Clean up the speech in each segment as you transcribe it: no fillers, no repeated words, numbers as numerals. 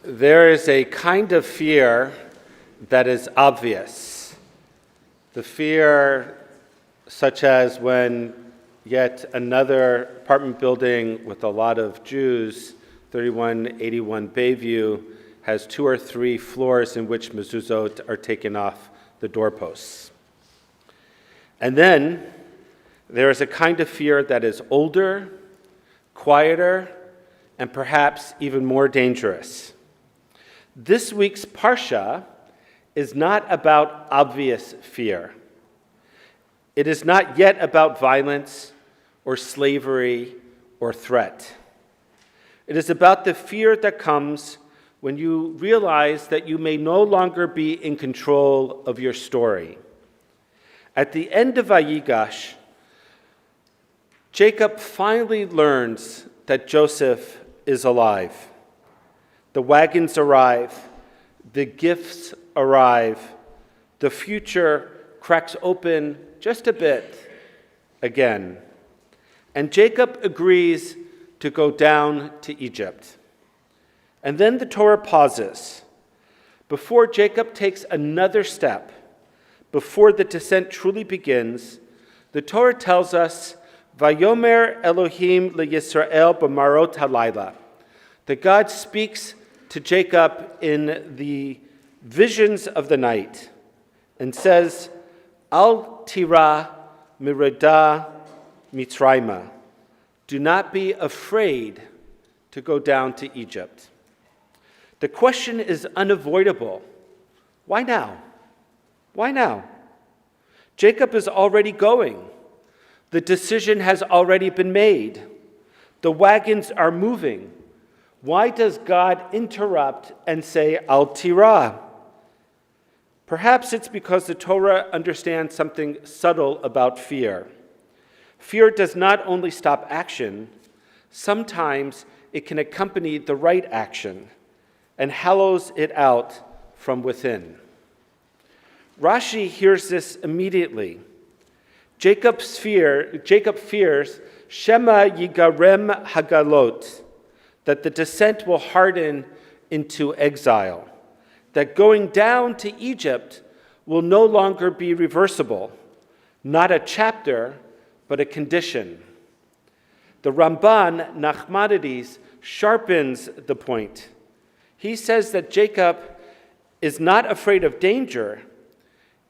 There is a kind of fear that is obvious. The fear such as when yet another apartment building with a lot of Jews, 3181 Bayview, has 2 or 3 floors in which mezuzot are taken off the doorposts. And then there is a kind of fear that is older, quieter, and perhaps even more dangerous. This week's Parsha is not about obvious fear. It is not yet about violence or slavery or threat. It is about the fear that comes when you realize that you may no longer be in control of your story. At the end of Vayigash, Jacob finally learns that Joseph is alive. The wagons arrive, the gifts arrive, the future cracks open just a bit again. And Jacob agrees to go down to Egypt. And then the Torah pauses. Before Jacob takes another step, before the descent truly begins, the Torah tells us, Vayomer Elohim leYisrael b'marot halayla, that God speaks to Jacob in the visions of the night and says, Al tira mirada mitzrayma, do not be afraid to go down to Egypt. The question is unavoidable. Why now? Why now? Jacob is already going. The decision has already been made. The wagons are moving. Why does God interrupt and say, Al tira? Perhaps it's because the Torah understands something subtle about fear. Fear does not only stop action, sometimes it can accompany the right action and hollows it out from within. Rashi hears this immediately. Jacob fears Shema Yigarem Hagalot, that the descent will harden into exile, that going down to Egypt will no longer be reversible, not a chapter, but a condition. The Ramban, Nachmanides, sharpens the point. He says that Jacob is not afraid of danger,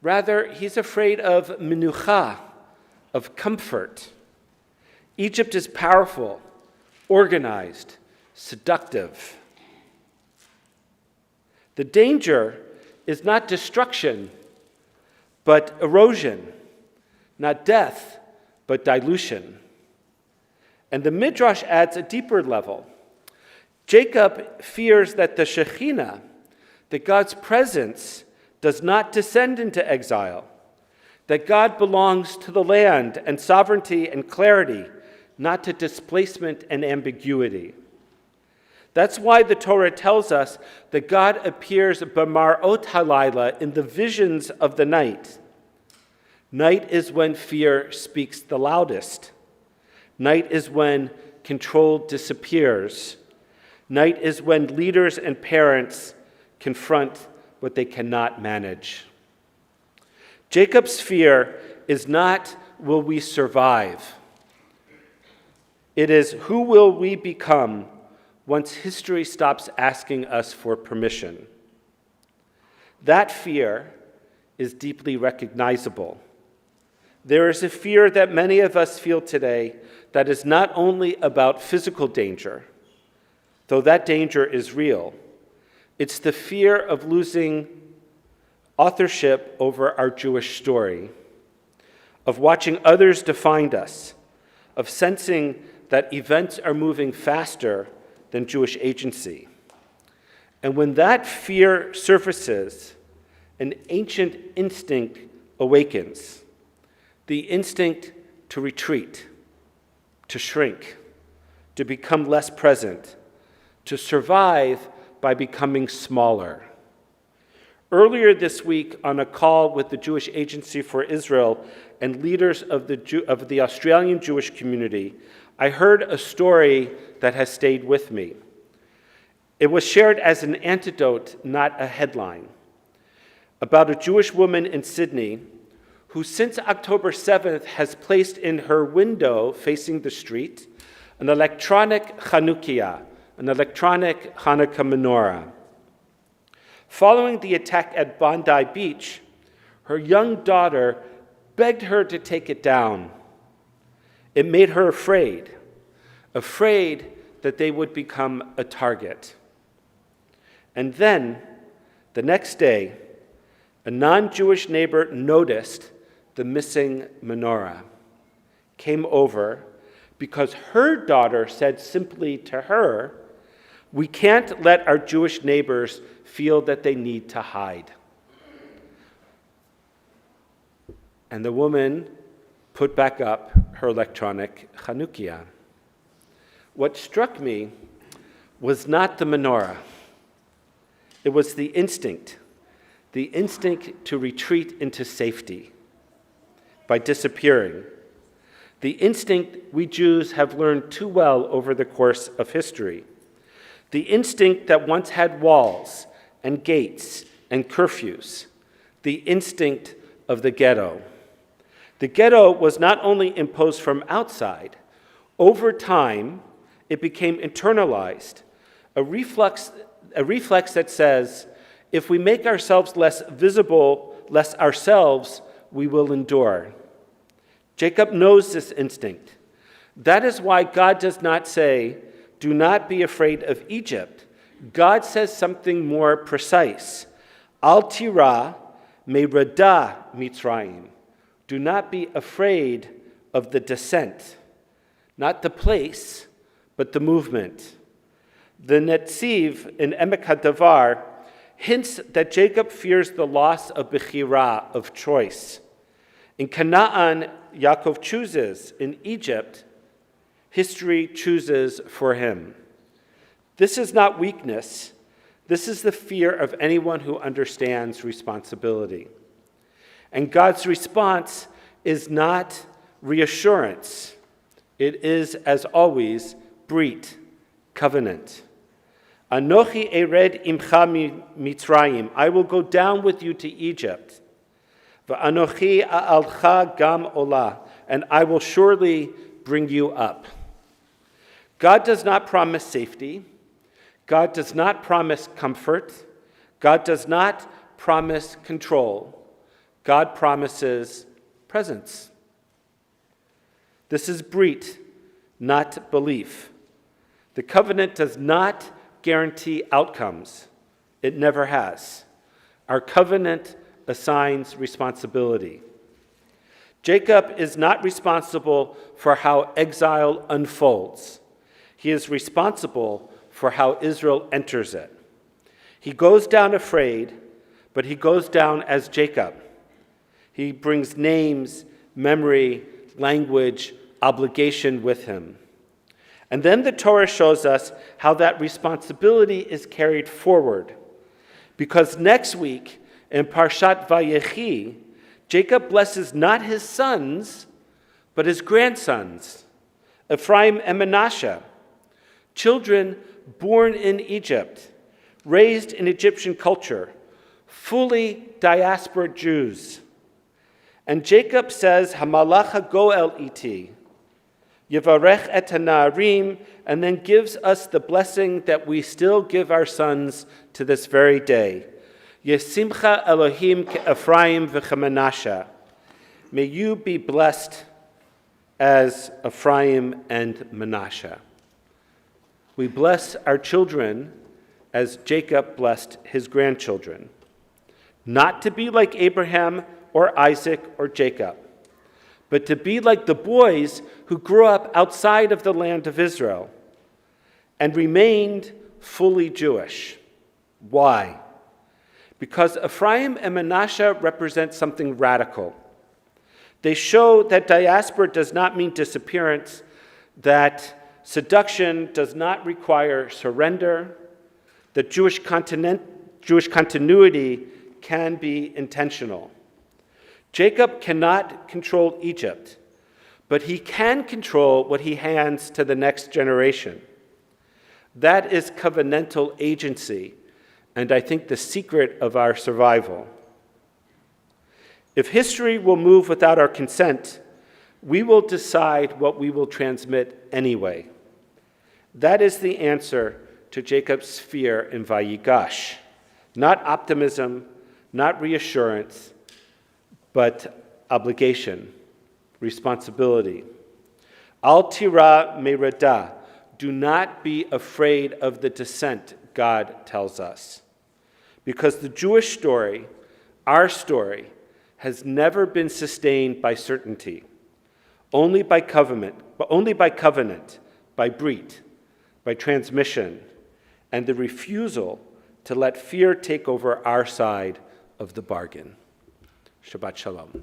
rather he's afraid of menucha, of comfort. Egypt is powerful, organized, seductive. The danger is not destruction, but erosion, not death, but dilution. And the Midrash adds a deeper level. Jacob fears that the Shekhinah, that God's presence, does not descend into exile, that God belongs to the land and sovereignty and clarity, not to displacement and ambiguity. That's why the Torah tells us that God appears b'marot halayla, in the visions of the night. Night is when fear speaks the loudest. Night is when control disappears. Night is when leaders and parents confront what they cannot manage. Jacob's fear is not, will we survive? It is, who will we become once history stops asking us for permission? That fear is deeply recognizable. There is a fear that many of us feel today that is not only about physical danger, though that danger is real. It's the fear of losing authorship over our Jewish story, of watching others define us, of sensing that events are moving faster than Jewish agency. And when that fear surfaces, an ancient instinct awakens, the instinct to retreat, to shrink, to become less present, to survive by becoming smaller. Earlier this week, on a call with the Jewish Agency for Israel and leaders of the Australian Jewish community, I heard a story that has stayed with me. It was shared as an antidote, not a headline, about a Jewish woman in Sydney who since October 7th has placed in her window facing the street an electronic Chanukah, an electronic Hanukkah menorah. Following the attack at Bondi Beach, her young daughter begged her to take it down. It made her afraid that they would become a target. And then, the next day, a non-Jewish neighbor noticed the missing menorah, came over because her daughter said simply to her, "We can't let our Jewish neighbors feel that they need to hide." And the woman put back up her electronic Chanukah. What struck me was not the menorah. It was the instinct to retreat into safety by disappearing. The instinct we Jews have learned too well over the course of history. The instinct that once had walls and gates and curfews. The instinct of the ghetto. The ghetto was not only imposed from outside. Over time, it became internalized, a reflex that says, if we make ourselves less visible, less ourselves, we will endure. Jacob knows this instinct. That is why God does not say, "Do not be afraid of Egypt." God says something more precise. Al tira me'rada Mitzrayim. Do not be afraid of the descent. Not the place, but the movement. The Netziv in Emek HaDavar hints that Jacob fears the loss of Bechira, of choice. In Canaan, Yaakov chooses. In Egypt, history chooses for him. This is not weakness. This is the fear of anyone who understands responsibility. And God's response is not reassurance. It is, as always, brit, covenant. Anochi erode imcha Mitzrayim. I will go down with you to Egypt. Va'anochi a'alcha gam olah. And I will surely bring you up. God does not promise safety. God does not promise comfort. God does not promise control. God promises presence. This is brit, not belief. The covenant does not guarantee outcomes. It never has. Our covenant assigns responsibility. Jacob is not responsible for how exile unfolds. He is responsible for how Israel enters it. He goes down afraid, but he goes down as Jacob. He brings names, memory, language, obligation with him. And then the Torah shows us how that responsibility is carried forward. Because next week, in Parshat Vayechi, Jacob blesses not his sons, but his grandsons, Ephraim and Manasseh, children born in Egypt, raised in Egyptian culture, fully diaspora Jews. And Jacob says, Hamalach goel iti, Yevarech et ha'na'arim, and then gives us the blessing that we still give our sons to this very day. Yesimcha Elohim ke'Ephraim v'cheManasseh. May you be blessed as Ephraim and Manasseh. We bless our children as Jacob blessed his grandchildren. Not to be like Abraham or Isaac or Jacob, but to be like the boys who grew up outside of the land of Israel and remained fully Jewish. Why? Because Ephraim and Manasseh represent something radical. They show that diaspora does not mean disappearance, that seduction does not require surrender, that Jewish continuity can be intentional. Jacob cannot control Egypt, but he can control what he hands to the next generation. That is covenantal agency, and I think the secret of our survival. If history will move without our consent, we will decide what we will transmit anyway. That is the answer to Jacob's fear in Vayigash. Not optimism, not reassurance, but obligation, responsibility. Al tira merada, do not be afraid of the descent, God tells us. Because the Jewish story, our story, has never been sustained by certainty, only by covenant, by brit, by transmission, and the refusal to let fear take over our side of the bargain. Shabbat Shalom.